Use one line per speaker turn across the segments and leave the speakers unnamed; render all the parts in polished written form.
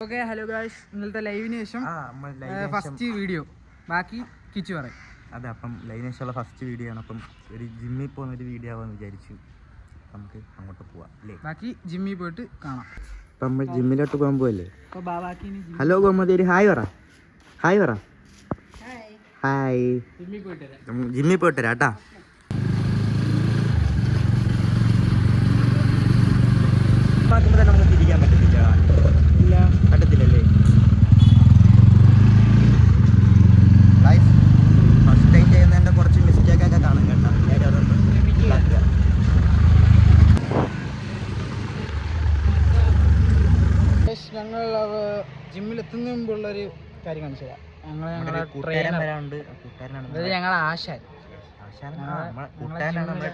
Okay, hello guys, ഇന്നലത്തെ ലൈവിന് ശേഷം first video ബാക്കി കിച്ചു പറയും.
അതെ, അപ്പം ലൈവിന് ശേഷമുള്ള ഫസ്റ്റ് വീഡിയോ ആണ്. അപ്പം ഒരു ജിമ്മിൽ പോകുന്ന ഒരു വീഡിയോ ആവാന്ന് വിചാരിച്ചു. നമുക്ക് അങ്ങോട്ട് പോവാം അല്ലേ?
ബാക്കി ജിമ്മിൽ പോയിട്ട് കാണാം.
അപ്പം നമ്മൾ ജിമ്മിലോട്ട് പോകാൻ പോവല്ലേ? ഹലോ ഗോമതി, ഒരു ഹായ് പറ. ഹായ് പറ. ഹായ്. ജിമ്മിൽ പോയിട്ട് വരാം കേട്ടാ. നമുക്ക് തിരിക്കാൻ പറ്റത്തില്ല. പറ്റത്തില്ലല്ലേ? ഫസ്റ്റ് ടൈം ചെയ്യുന്നതിൻ്റെ കുറച്ച് മിസ്റ്റേക്കൊക്കെ കാണും കേട്ടോ.
ഞങ്ങൾ ജിമ്മിൽ എത്തുന്നതിന് മുമ്പുള്ളൊരു കാര്യം കാണിച്ചു തരാം. ഞങ്ങളെ ആശാൻ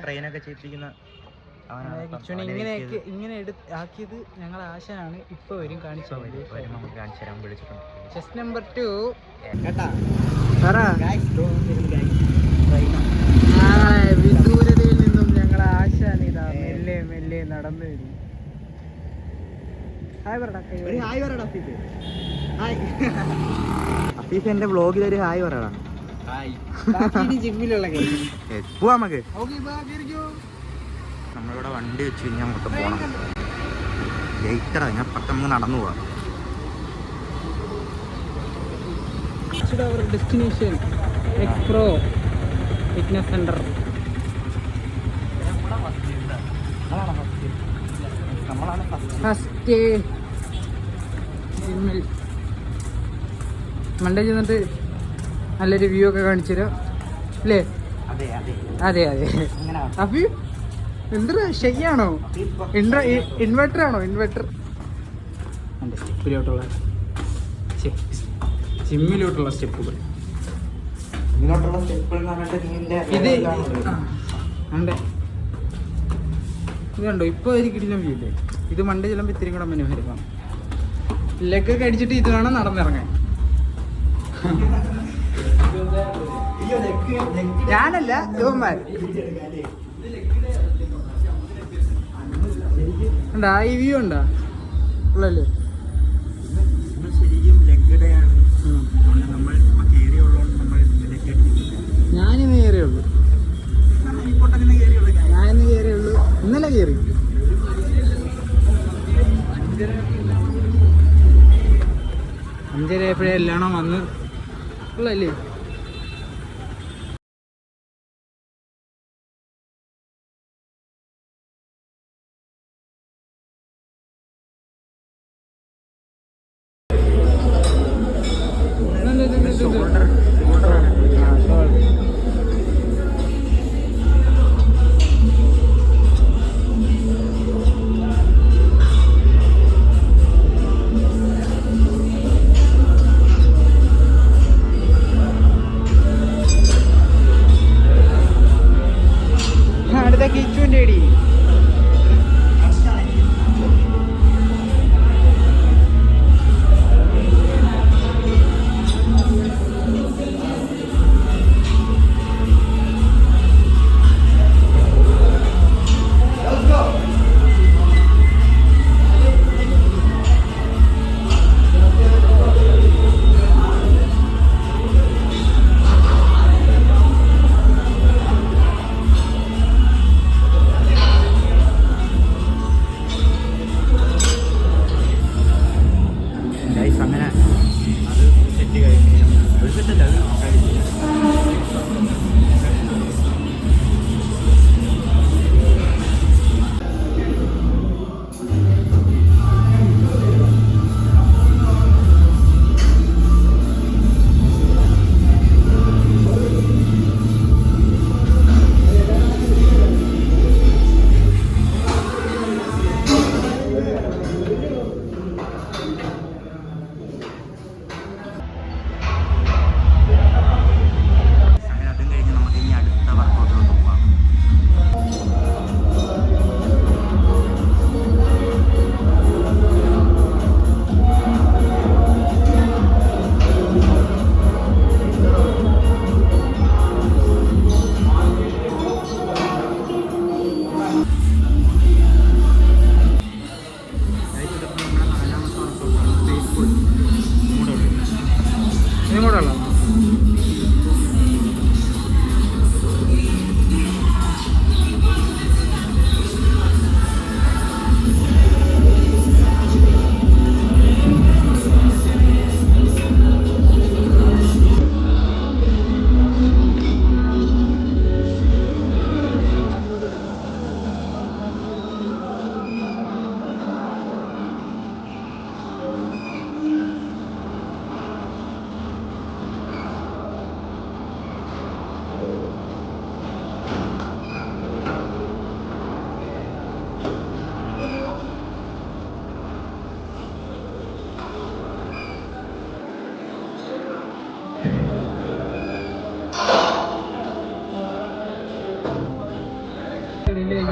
ട്രെയിനൊക്കെ ചെയ്യിപ്പിക്കുന്ന
ഇങ്ങനെ ആക്കിയത് ഞങ്ങളെ ആശാനാണ്. ഇപ്പൊ വരും, കാണിച്ചു ചെസ്റ്റ് നമ്പർ 2 വിദൂരതയിൽ നിന്നും ഞങ്ങളെ ആശാൻ ഇതാ മെല്ലെ മെല്ലെ നടന്നു വരും.
അഫീഫ് എന്റെ വ്ളോഗിൽ ഒരു ഹായ് പറയടാ.
ജിമ്മിലുള്ള
പോവാ നമുക്ക്. നമ്മളിവിടെ വണ്ടി വെച്ച് കഴിഞ്ഞാൽ അങ്ങോട്ട് പോകണം. ലേറ്ററാ, ഞാൻ പെട്ടെന്ന് നടന്നു പോവാം.
Destination എക്സ്പ്രോ fitness centre. ഫസ്റ്റ് ജിമ്മിൽ മണ്ടേ ചെന്നിട്ട് നല്ലൊരു വ്യൂ ഒക്കെ കാണിച്ചു തരാം അല്ലേ? അതെ അതെ. അപ്പൊ എന്തൊരു ശരിയാണോ? ഇൻവെർട്ടർ ആണോ? ഇൻവെർട്ടർ സ്റ്റെപ്പിലോട്ടുള്ള ജിമ്മിലോട്ടുള്ള സ്റ്റെപ്പുകൾ ഇത് ഉണ്ട്. ഇതുണ്ടോ? ഇപ്പോൾ ഒരു കിടിലം വ്യൂ ഇല്ലേ? ഇത് മണ്ടേ ചെല്ലുമ്പോൾ ഇത്തിരി കൂടെ മനോഹരമാണ്. ലെഗൊക്കെ അടിച്ചിട്ട് ഇത് വേണം നടന്നിറങ്ങാൻ. ഞാനല്ല, ഇവന്മാർ ഉണ്ടാ. ഈ വ്യൂ ഉണ്ടാ ഉള്ളല്ലേ? ഞാനിന്ന് കയറിയുള്ളൂ. ഞാനിന്ന് കയറിയുള്ളൂ. ഇന്നലെ കയറി. അഞ്ചര എപ്പോഴേ എല്ലാണോ വന്ന് ഉള്ളല്ലേ? അടുത്ത കിച്ചുവിൻ്റെ അടി.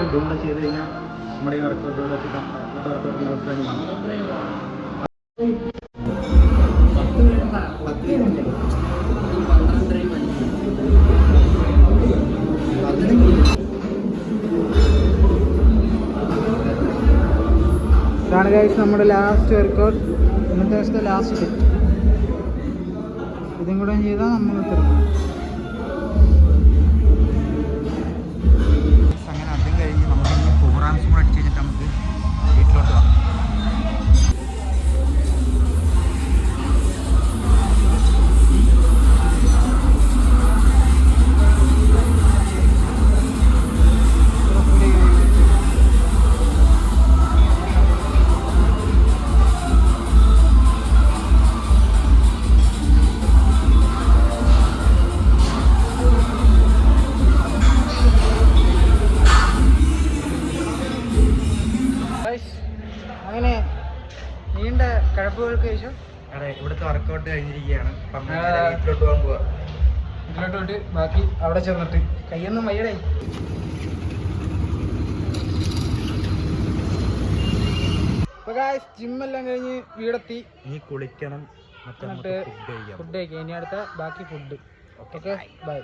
ഇതും കൂടെ ചെയ്ത് കഴിഞ്ഞാൽ നമ്മുടെ ഈ വർക്കൗട്ട്
ഇതാണ് ഗൈസ് നമ്മുടെ ലാസ്റ്റ് വർക്കൗട്ട്, ഇന്നത്തെ ദിവസത്തെ ലാസ്റ്റ്. ഇതും കൂടെ ചെയ്താൽ നമ്മൾ തീർക്കും.
അങ്ങനെ അതും കഴിഞ്ഞ് നമുക്ക് ഇനി 4 ആംസും കൂടെ അടിച്ച് കഴിഞ്ഞിട്ട് നമുക്ക് വീട്ടിലോട്ട് പോകാം.
അങ്ങനെ നീണ്ട കിഴപ്പുകൾക്ക് ശേഷം
അതെ, ഇവിടുത്തെ വർക്കൗട്ട് കഴിഞ്ഞിരിക്കുകയാണ്. അപ്പം വീട്ടിലോട്ട് പോകാൻ പോവാ.
വീട്ടിലോട്ട് പോയിട്ട് ബാക്കി അവിടെ ചെന്നിട്ട് കയ്യൊന്നും വയ്യടേ. ഇപ്പൊ ജിമ്മെല്ലാം കഴിഞ്ഞ് വീടെത്തി.
ഇനി കുളിക്കണം,
എന്നിട്ട് ഫുഡ് കഴിക്കാം. ഇനി അടുത്ത ബാക്കി ഫുഡ്. Okay, by.